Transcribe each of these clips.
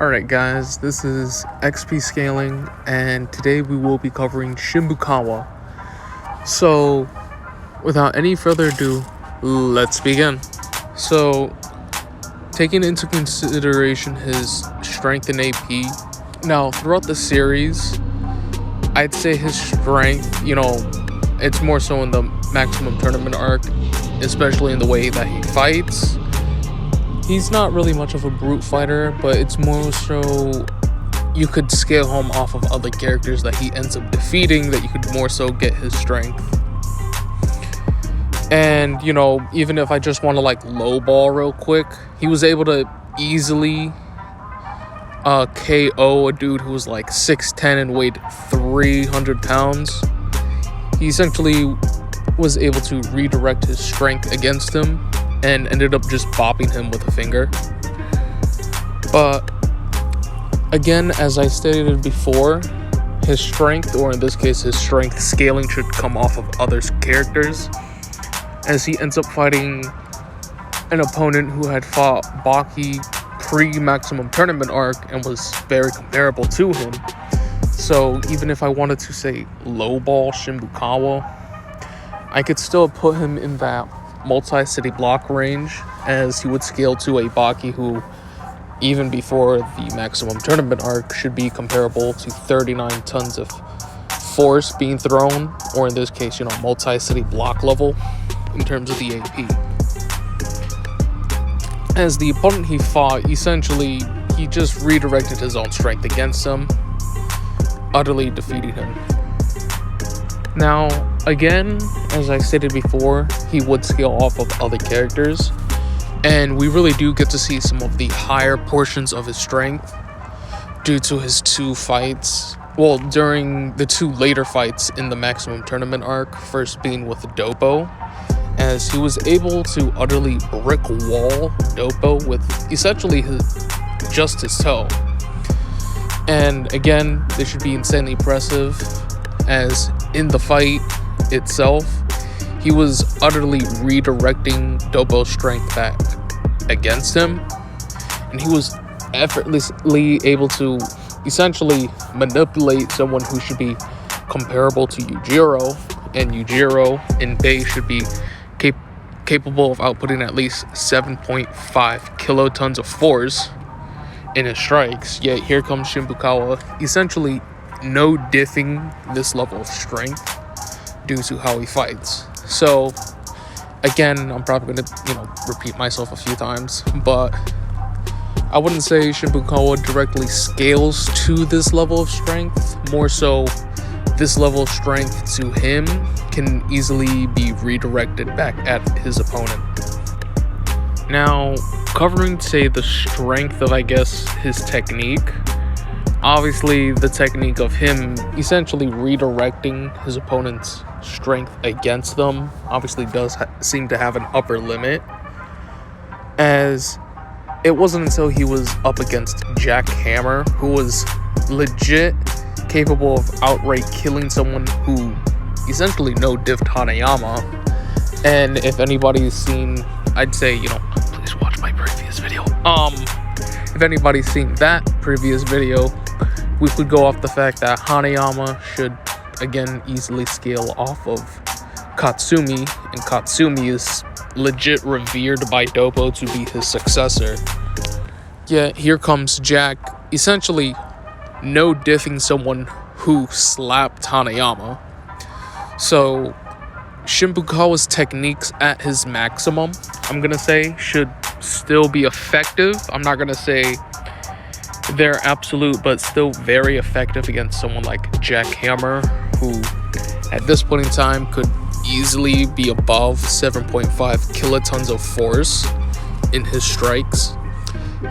Alright guys, this is XP Scaling, and today we will be covering Shinbukawa. So, without any further ado, let's begin. So, taking into consideration his strength in AP, now throughout the series, I'd say his strength, it's more so in the maximum tournament arc, especially in the way that he fights. He's not really much of a brute fighter, but it's more so you could scale him off of other characters that he ends up defeating, that you could more so get his strength. And, even if I just want to lowball real quick, he was able to easily KO a dude who was 6'10 and weighed 300 pounds. He essentially was able to redirect his strength against him and ended up just bopping him with a finger. But again, as I stated before, his strength, or in this case his strength scaling, should come off of other characters, as he ends up fighting an opponent who had fought Baki pre-maximum tournament arc and was very comparable to him. So even if I wanted to say lowball Shinbukawa, I could still put him in that multi-city block range, as he would scale to a Baki who, even before the maximum tournament arc, should be comparable to 39 tons of force being thrown, or in this case, multi-city block level in terms of the AP. As the opponent he fought, essentially, he just redirected his own strength against him, utterly defeating him. Now, again, as I stated before, he would scale off of other characters, and we really do get to see some of the higher portions of his strength due to his two fights. Well, during the two later fights in the maximum tournament arc, first being with Doppo, as he was able to utterly brick wall Doppo with essentially just his toe. And again, this should be insanely impressive, as in the fight itself, he was utterly redirecting Doppo's strength back against him, and he was effortlessly able to essentially manipulate someone who should be comparable to Yujiro, and Yujiro in base should be capable of outputting at least 7.5 kilotons of force in his strikes. Yet here comes Shinbukawa, essentially no diffing this level of strength due to how he fights. So again, I'm probably going to repeat myself a few times, but I wouldn't say Shinbukawa directly scales to this level of strength. More so, this level of strength to him can easily be redirected back at his opponent. Now, covering, say, the strength of, his technique, obviously the technique of him essentially redirecting his opponent's strength against them obviously does seem to have an upper limit, as it wasn't until he was up against Jack Hammer, who was legit capable of outright killing someone who essentially no-diffed Hanayama. And if anybody's seen, I'd say, please watch my previous video. If anybody's seen that previous video, we could go off the fact that Hanayama should, again, easily scale off of Katsumi, and Katsumi is legit revered by Doppo to be his successor. Yet here comes Jack, essentially no-diffing someone who slapped Hanayama. So Shinbukawa's techniques at his maximum, I'm gonna say, should still be effective. I'm not gonna say they're absolute, but still very effective against someone like Jack Hammer, who at this point in time could easily be above 7.5 kilotons of force in his strikes.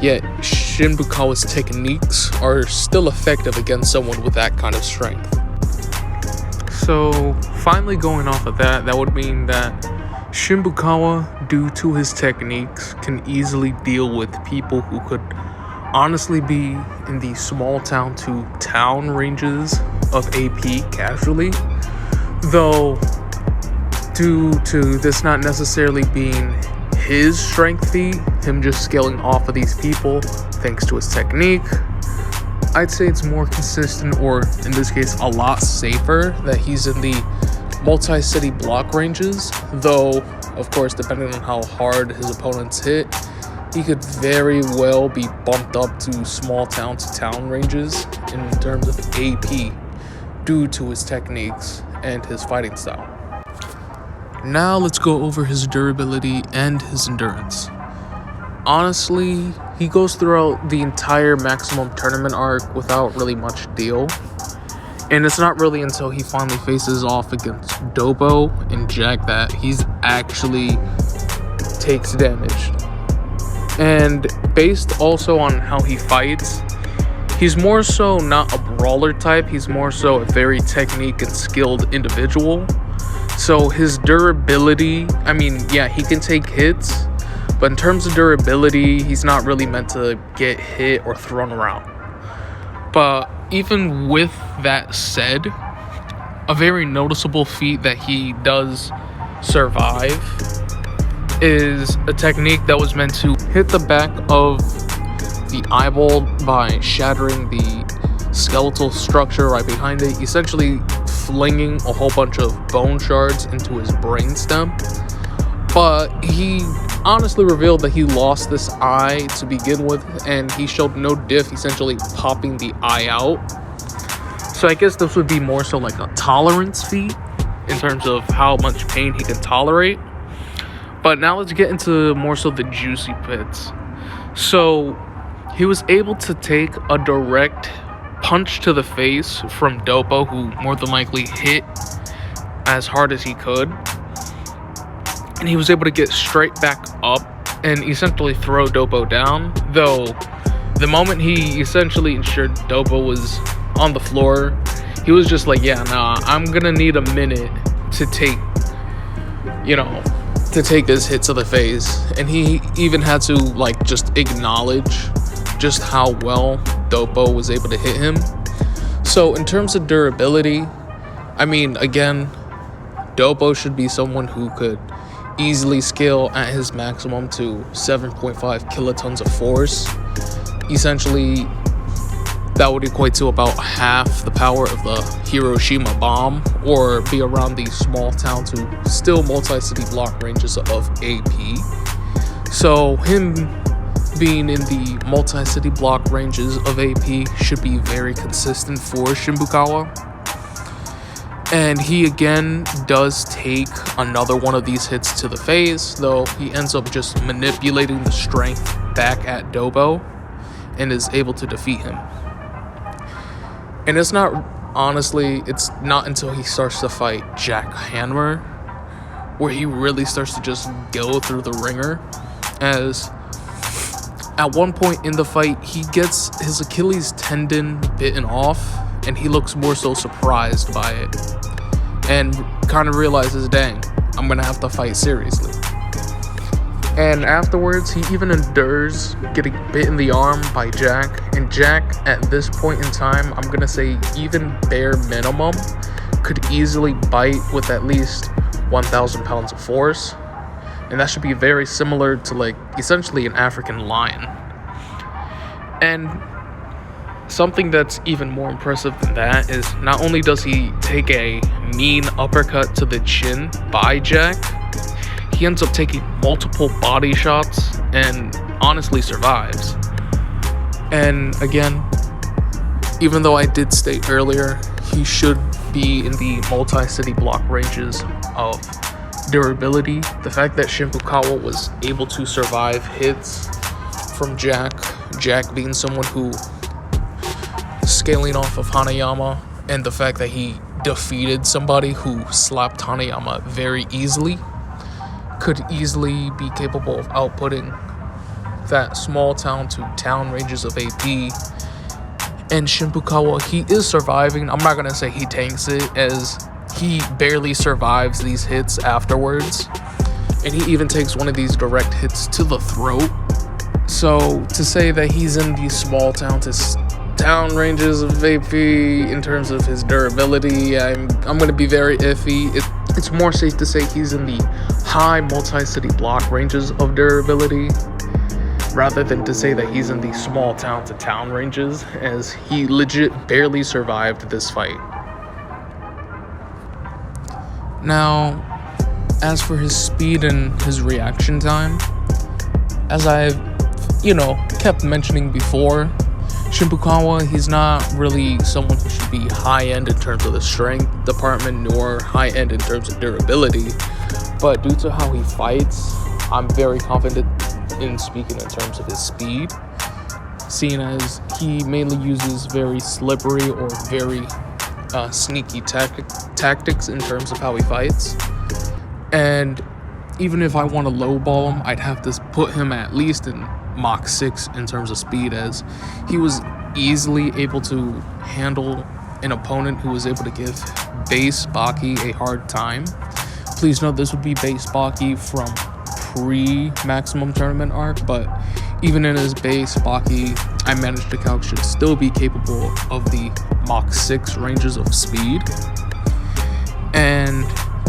Yet Shinbukawa's techniques are still effective against someone with that kind of strength. So finally, going off of that would mean that Shinbukawa, due to his techniques, can easily deal with people who could honestly be in the small town to town ranges of AP casually, though due to this not necessarily being his strength feat, him just scaling off of these people thanks to his technique, I'd say it's more consistent, or in this case a lot safer, that he's in the multi-city block ranges, though of course depending on how hard his opponents hit, he could very well be bumped up to small town to town ranges in terms of AP due to his techniques and his fighting style. Now let's go over his durability and his endurance. Honestly, he goes throughout the entire maximum tournament arc without really much deal. And it's not really until he finally faces off against Dobo and Jack that he's actually takes damage. And based also on how he fights, he's more so not a brawler type, he's more so a very technique and skilled individual. So his durability, I mean, yeah, he can take hits, but in terms of durability, he's not really meant to get hit or thrown around. But even with that said, a very noticeable feat that he does survive is a technique that was meant to hit the back of the eyeball by shattering the skeletal structure right behind it, essentially flinging a whole bunch of bone shards into his brainstem. But he honestly revealed that he lost this eye to begin with, and he showed no diff essentially popping the eye out. So I guess this would be more so like a tolerance feat in terms of how much pain he can tolerate. But now let's get into more so the juicy bits. So he was able to take a direct punch to the face from Dopo, who more than likely hit as hard as he could. And he was able to get straight back up and essentially throw Dopo down. Though the moment he essentially ensured Dopo was on the floor, he was just like, yeah, nah, I'm gonna need a minute to take this hit to the face. And he even had to like just acknowledge just how well Dopo was able to hit him. So in terms of durability, I mean, again, Dopo should be someone who could easily scale at his maximum to 7.5 kilotons of force. Essentially, that would equate to about half the power of the Hiroshima bomb, or be around the small town to still multi-city block ranges of AP. So him being in the multi-city block ranges of AP should be very consistent for Shinbukawa. And he again does take another one of these hits to the face, though he ends up just manipulating the strength back at Dobo and is able to defeat him. And it's not until he starts to fight Jack Hanmer where he really starts to just go through the ringer, as at one point in the fight he gets his Achilles tendon bitten off, and he looks more so surprised by it and kind of realizes, dang, I'm gonna have to fight seriously. And afterwards, he even endures getting bit in the arm by Jack. And Jack, at this point in time, I'm gonna say even bare minimum, could easily bite with at least 1,000 pounds of force. And that should be very similar to like essentially an African lion. And something that's even more impressive than that is not only does he take a mean uppercut to the chin by Jack, he ends up taking multiple body shots and honestly survives. And again, even though I did state earlier, he should be in the multi-city block ranges of durability, the fact that Shinbukawa was able to survive hits from Jack being someone who scaling off of Hanayama, and the fact that he defeated somebody who slapped Hanayama very easily, could easily be capable of outputting that small town to town ranges of AP. And Shinbukawa, he is surviving. I'm not gonna say he tanks it, as he barely survives these hits afterwards, and he even takes one of these direct hits to the throat. So to say that he's in these small town to town ranges of AP in terms of his durability, I'm going to be very iffy. It's more safe to say he's in the high multi-city block ranges of durability. rather than to say that he's in these small town to town ranges, as he legit barely survived this fight. Now, as for his speed and his reaction time, as I've, kept mentioning before, Shinbukawa, he's not really someone who should be high-end in terms of the strength department, nor high-end in terms of durability. But due to how he fights, I'm very confident in speaking in terms of his speed, seeing as he mainly uses very slippery or very sneaky tactics in terms of how he fights. And even if I want to lowball him, I'd have to put him at least in Mach 6 in terms of speed, as he was easily able to handle an opponent who was able to give base Baki a hard time. Please note this would be base Baki from pre-maximum tournament arc, but even in his base Baki, I managed to count should still be capable of the Mach 6 ranges of speed. And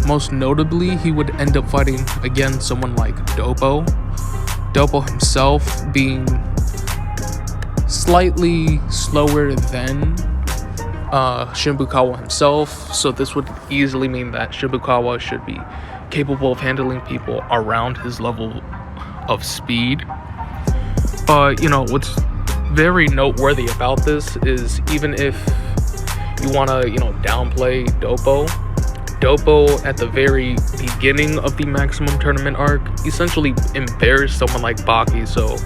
most notably, he would end up fighting against someone like Doppo. Doppo himself being slightly slower than Shinbukawa himself, so this would easily mean that Shinbukawa should be capable of handling people around his level of speed. But what's very noteworthy about this is, even if you want to downplay Doppo at the very beginning of the maximum tournament arc essentially embarrassed someone like Baki. So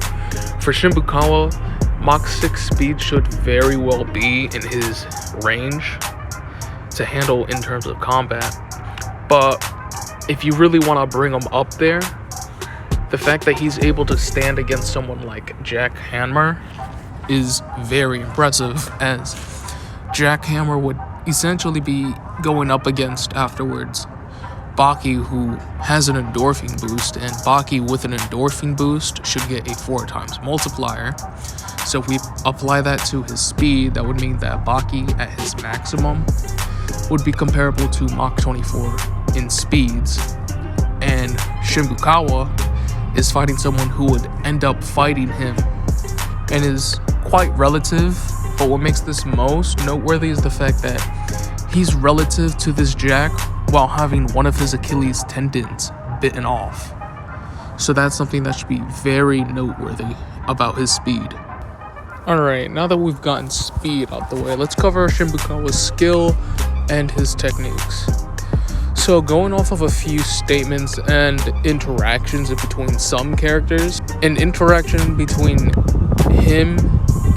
for Shinbukawa, Mach 6 speed should very well be in his range to handle in terms of combat. But if you really want to bring him up there, the fact that he's able to stand against someone like Jack Hammer is very impressive, as Jack Hammer would essentially be going up against afterwards Baki, who has an endorphin boost, and Baki with an endorphin boost should get a 4 times multiplier. So if we apply that to his speed, that would mean that Baki at his maximum would be comparable to Mach 24 in speeds, and Shinbukawa is fighting someone who would end up fighting him and is quite relative. But what makes this most noteworthy is the fact that he's relative to this Jack while having one of his Achilles tendons bitten off. So that's something that should be very noteworthy about his speed. Alright, now that we've gotten speed out the way, let's cover Shinbukawa's skill and his techniques. So going off of a few statements and interactions in between some characters, an interaction between him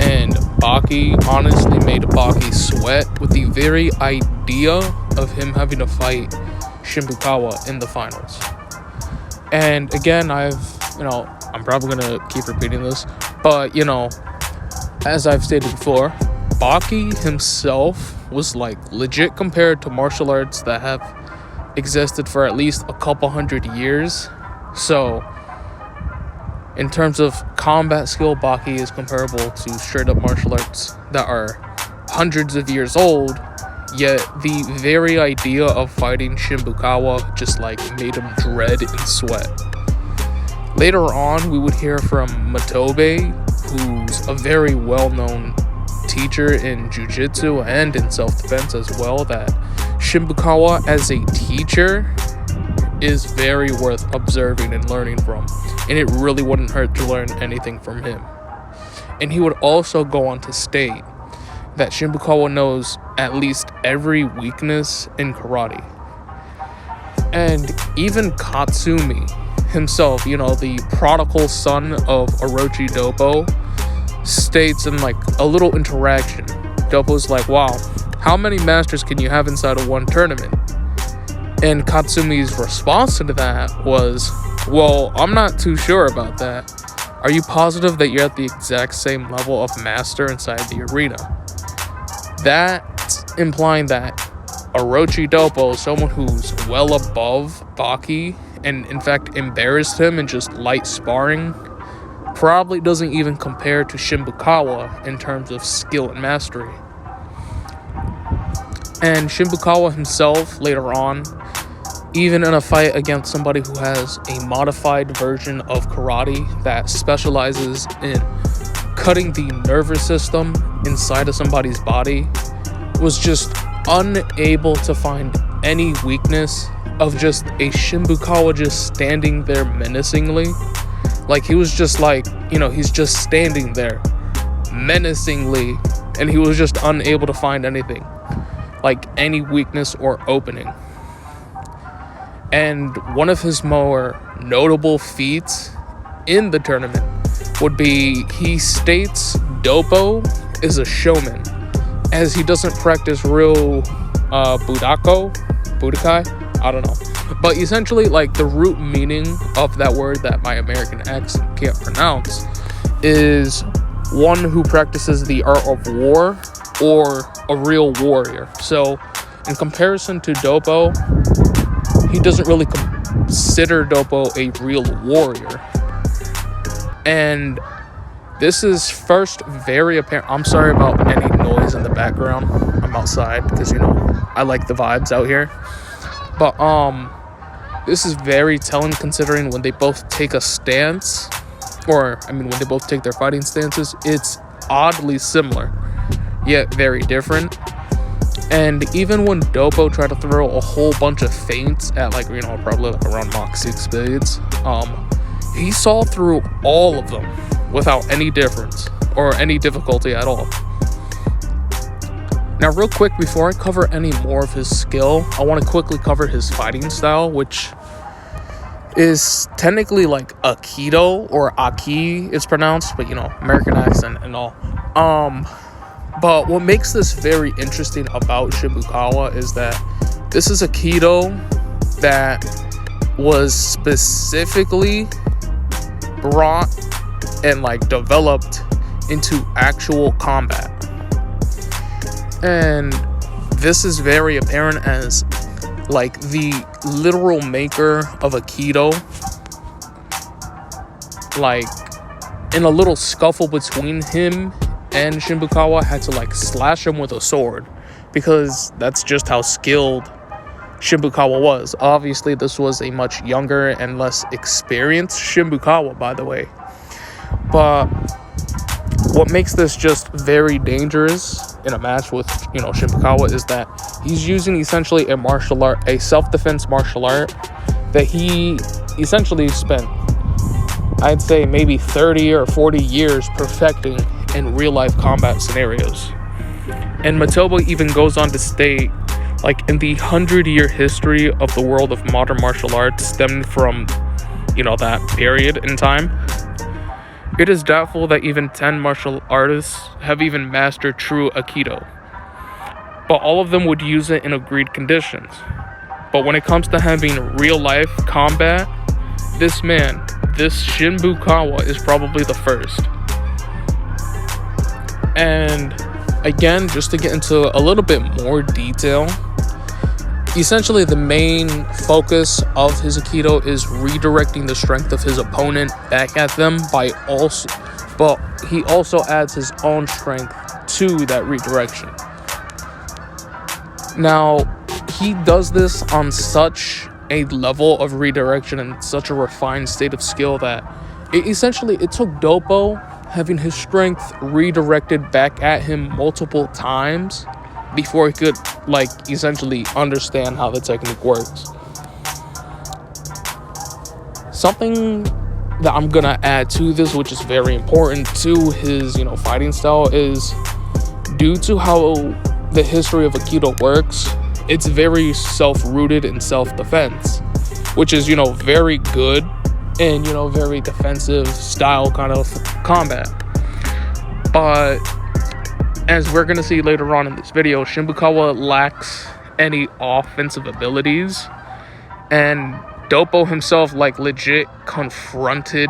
and Baki honestly made Baki sweat with the very idea of him having to fight Shinbukawa in the finals. And again, I'm probably gonna keep repeating this, but as I've stated before, Baki himself was legit compared to martial arts that have existed for at least a couple hundred years. So in terms of combat skill, Baki is comparable to straight up martial arts that are hundreds of years old, yet the very idea of fighting Shinbukawa just made him dread and sweat. Later on, we would hear from Matobe, who's a very well-known teacher in jiu-jitsu and in self-defense as well, that Shinbukawa as a teacher is very worth observing and learning from, and it really wouldn't hurt to learn anything from him. And he would also go on to state that Shinbukawa knows at least every weakness in karate. And even Katsumi himself, the prodigal son of Orochi Doppo, states in a little interaction, Doppo's wow, how many masters can you have inside of one tournament? And Katsumi's response to that was, well, I'm not too sure about that. Are you positive that you're at the exact same level of master inside the arena? That implying that Orochi Doppo, someone who's well above Baki, and in fact embarrassed him in just light sparring, probably doesn't even compare to Shinbukawa in terms of skill and mastery. And Shinbukawa himself, later on, even in a fight against somebody who has a modified version of karate that specializes in cutting the nervous system inside of somebody's body, was just unable to find any weakness of just a Shinbukawa just standing there menacingly. Like, he was just like, he's just standing there menacingly, and he was just unable to find anything, like any weakness or opening. And one of his more notable feats in the tournament would be, he states Dopo is a showman, as he doesn't practice real Budokai, I don't know. But essentially, like, the root meaning of that word that my American accent can't pronounce is one who practices the art of war, or a real warrior. So in comparison to Dopo, he doesn't really consider Dopo a real warrior. And this is first very apparent. I'm sorry about any noise in the background. I'm outside because, I like the vibes out here. But this is very telling, considering when they both take a stance, when they both take their fighting stances, it's oddly similar, yet very different. And even when Dopo tried to throw a whole bunch of feints at, probably around Mach 6 speeds, he saw through all of them without any difference or any difficulty at all. Now, real quick, before I cover any more of his skill, I want to quickly cover his fighting style, which is technically like Aikido, or Aki it's pronounced, but American accent and all. But what makes this very interesting about Shinbukawa is that this is Aikido that was specifically brought and developed into actual combat. And this is very apparent as the literal maker of Aikido, in a little scuffle between him and Shinbukawa, had to slash him with a sword, because that's just how skilled Shinbukawa was. Obviously, this was a much younger and less experienced Shinbukawa, by the way. But what makes this just very dangerous in a match with, Shinbukawa, is that he's using essentially a self-defense martial art that he essentially spent, I'd say, maybe 30 or 40 years perfecting in real-life combat scenarios. And Matoba even goes on to state, in the 100-year history of the world of modern martial arts stemmed from, that period in time, it is doubtful that even 10 martial artists have even mastered true Aikido. But all of them would use it in agreed conditions. But when it comes to having real-life combat, this Shinbukawa is probably the first. And again, just to get into a little bit more detail, essentially the main focus of his Aikido is redirecting the strength of his opponent back at them but he also adds his own strength to that redirection. Now, he does this on such a level of redirection and such a refined state of skill that it took Dopo having his strength redirected back at him multiple times before he could essentially understand how the technique works. Something that I'm gonna add to this, which is very important to his fighting style, is due to how the history of Aikido works, it's very self-rooted in self-defense, which is very good and very defensive style kind of combat. But as we're gonna see later on in this video, Shinbukawa lacks any offensive abilities, and Dopo himself legit confronted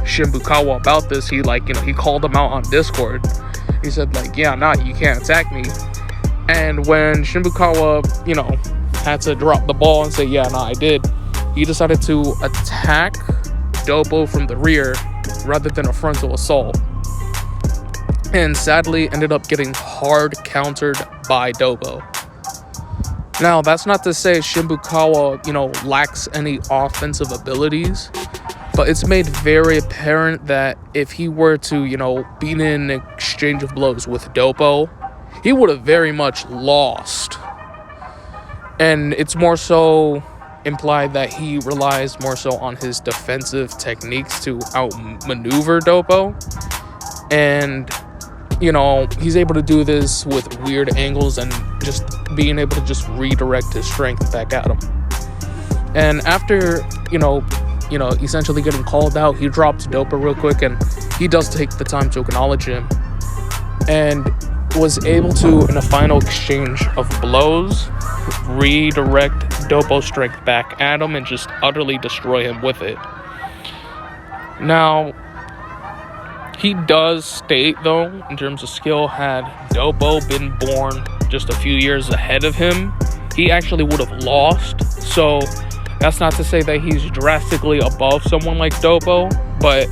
Shinbukawa about this. He he called him out on Discord. He said you can't attack me. And when Shinbukawa had to drop the ball and say I did, he decided to attack Dopo from the rear rather than a frontal assault, and sadly ended up getting hard countered by Dopo. Now, that's not to say Shinbukawa, lacks any offensive abilities, but it's made very apparent that if he were to, be in an exchange of blows with Doppo, he would have very much lost. And it's more so implied that he relies more so on his defensive techniques to outmaneuver Doppo. And, he's able to do this with weird angles and just being able to just redirect his strength back at him. And after, essentially getting called out, he drops Doppo real quick, and he does take the time to acknowledge him. And was able to, in a final exchange of blows, redirect Doppo's strength back at him and just utterly destroy him with it. Now, he does state, though, in terms of skill, had Doppo been born just a few years ahead of him, he actually would have lost. So that's not to say that he's drastically above someone like Doppo, but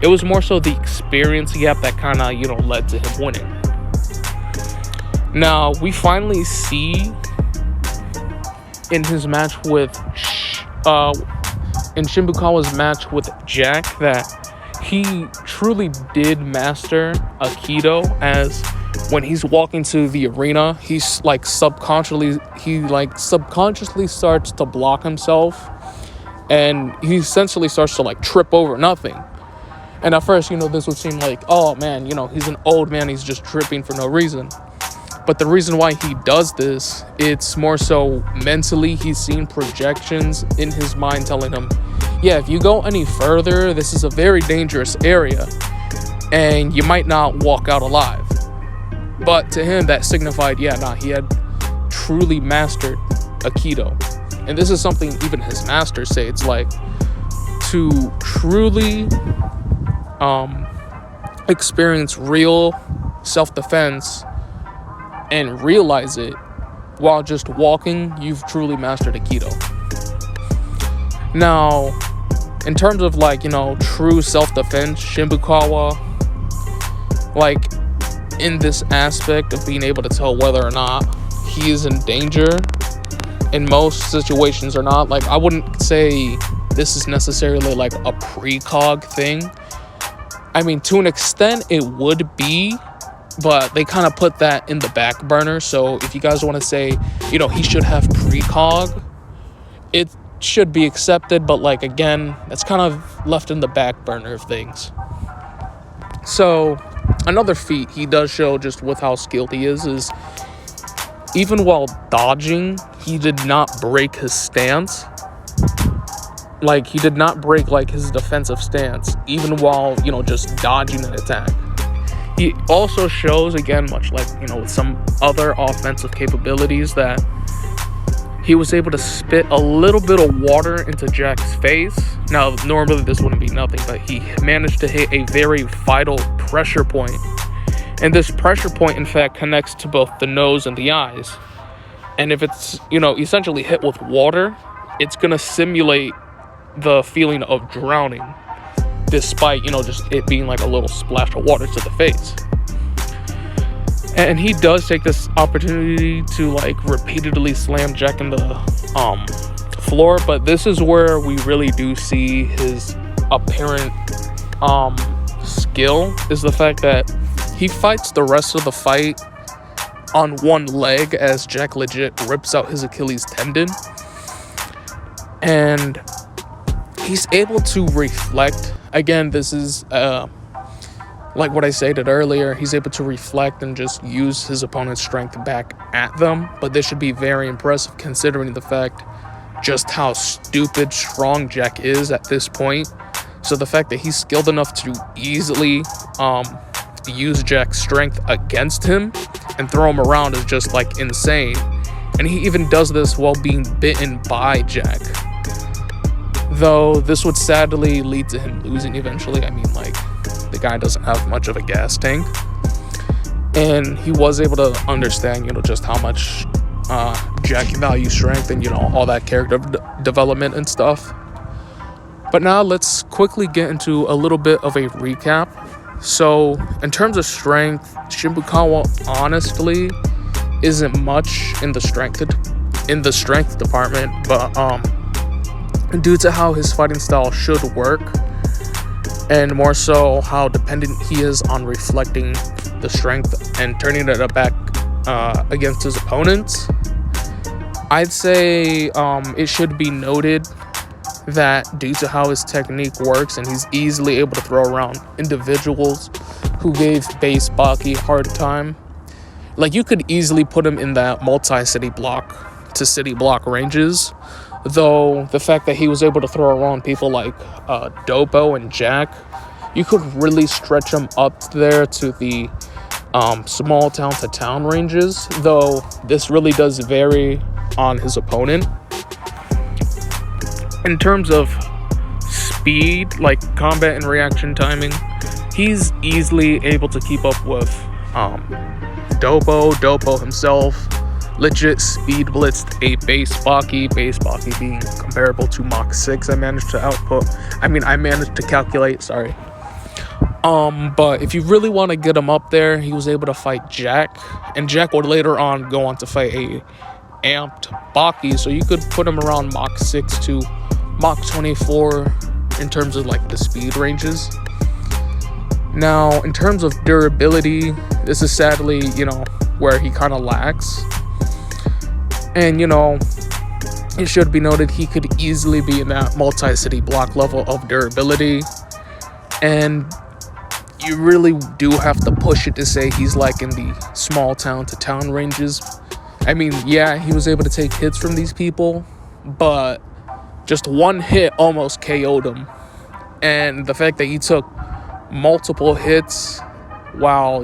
it was more so the experience gap that kind of, led to him winning. Now, we finally see in his match with, in Shinbukawa's match with Jack, that he truly did master Aikido, as when he's walking to the arena, he's subconsciously starts to block himself, and he essentially starts to trip over nothing. And at first, this would seem like, oh man, he's an old man, he's just tripping for no reason. But the reason why he does this, it's more so mentally, he's seen projections in his mind telling him, yeah, if you go any further, this is a very dangerous area, and you might not walk out alive. But to him, that signified, he had truly mastered Aikido. And this is something even his masters say. It's like, to truly experience real self-defense and realize it while just walking, you've truly mastered Aikido. Now, in terms of true self-defense, Shinbukawa, in this aspect of being able to tell whether or not he is in danger in most situations or not, I wouldn't say this is necessarily a precog thing. I mean, to an extent it would be, but they kind of put that in the back burner. So if you guys want to say, he should have precog, it should be accepted, but again, that's kind of left in the back burner of things. So another feat he does show just with how skilled he is even while dodging, he did not break his stance. He did not break his defensive stance even while just dodging an attack. He also shows, again, much with some other offensive capabilities, that he was able to spit a little bit of water into Jack's face. Now, normally this wouldn't be nothing, but he managed to hit a very vital pressure point. And this pressure point, in fact, connects to both the nose and the eyes. And if it's, essentially hit with water, it's going to simulate the feeling of drowning, despite, just it being a little splash of water to the face. And he does take this opportunity to repeatedly slam Jack in the floor, but this is where we really do see his apparent skill, is the fact that he fights the rest of the fight on one leg as Jack legit rips out his Achilles tendon. And he's able to reflect. Again, this is like what I stated earlier, he's able to reflect and just use his opponent's strength back at them. But this should be very impressive considering the fact just how stupid strong Jack is at this point. So the fact that he's skilled enough to easily use Jack's strength against him and throw him around is just insane. And he even does this while being bitten by Jack. Though this would sadly lead to him losing eventually. I mean, the guy doesn't have much of a gas tank. And he was able to understand, just how much Jack values strength and, all that character development and stuff. But now let's quickly get into a little bit of a recap. So, in terms of strength, Shinbukawa honestly isn't much in the strength in the strength department, but due to how his fighting style should work, and more so how dependent he is on reflecting the strength and turning it back against his opponents, I'd say it should be noted that due to how his technique works and he's easily able to throw around individuals who gave base Baki a hard time, like you could easily put him in that multi-city block to city block ranges, though the fact that he was able to throw around people like Dopo and Jack, you could really stretch him up there to the small town to town ranges, though this really does vary on his opponent. In terms of speed, like combat and reaction timing, he's easily able to keep up with Dopo himself. Legit speed blitzed a base Baki being comparable to Mach 6 I managed to calculate, sorry. But if you really want to get him up there, he was able to fight Jack, and Jack would later on go on to fight a amped Baki, so you could put him around Mach 6 to Mach 24 in terms of like the speed ranges. Now, in terms of durability, this is sadly, where he kind of lacks. And, it should be noted he could easily be in that multi-city block level of durability. And you really do have to push it to say he's like in the small town to town ranges. I mean, yeah, he was able to take hits from these people, but just one hit almost KO'd him. And the fact that he took multiple hits while,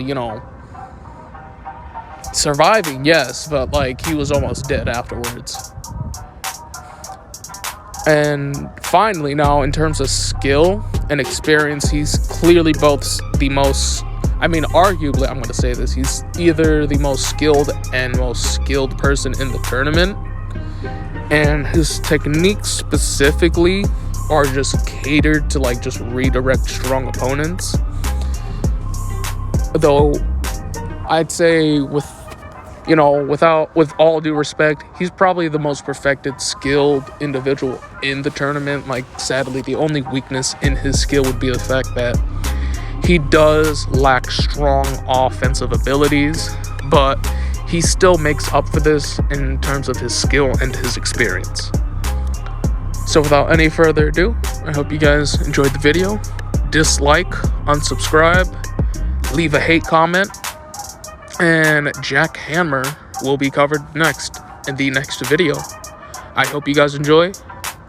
surviving, yes, but like he was almost dead afterwards. And finally, now in terms of skill and experience, he's clearly both the most, arguably, I'm going to say this, he's either the most skilled and most skilled person in the tournament, and his techniques specifically are just catered to like just redirect strong opponents. Though I'd say with all due respect, he's probably the most perfected, skilled individual in the tournament. Like, sadly, the only weakness in his skill would be the fact that he does lack strong offensive abilities, but he still makes up for this in terms of his skill and his experience. So without any further ado, I hope you guys enjoyed the video. Dislike, unsubscribe, leave a hate comment, and Jack Hammer will be covered next in the next video. I hope you guys enjoy.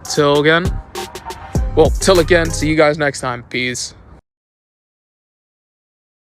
Till again, see you guys next time. Peace.